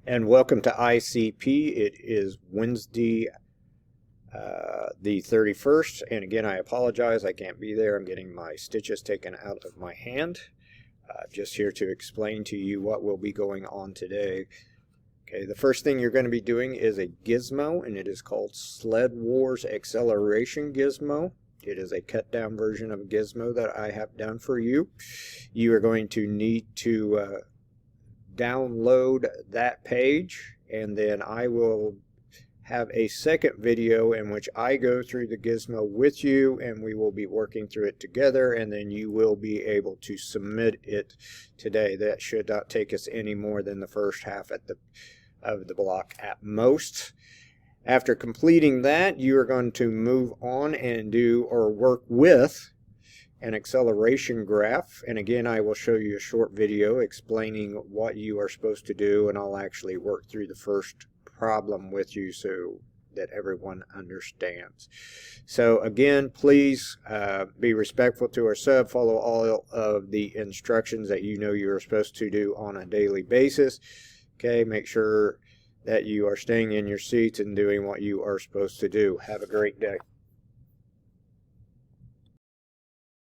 And welcome to ICP. It is Wednesday, the 31st. And again, I apologize. I can't be there. I'm getting my stitches taken out of my hand. Just here to explain to you what will be going on today. Okay, the first thing you're going to be doing is a gizmo, and it is called Sled Wars Acceleration Gizmo. It is a cut down version of a gizmo that I have done for you. You are going to need to download that page, and then I will have a second video in which I go through the gizmo with you, and we will be working through it together, and then you will be able to submit it today. That should not take us any more than the first half of the block at most. After completing that, you are going to move on and do or work with an acceleration graph, and again I will show you a short video explaining what you are supposed to do, and I'll actually work through the first problem with you so that everyone understands. So again, please be respectful to our sub, follow all of the instructions that you know you're supposed to do on a daily basis. Okay, make sure that you are staying in your seats and doing what you are supposed to do. Have a great day.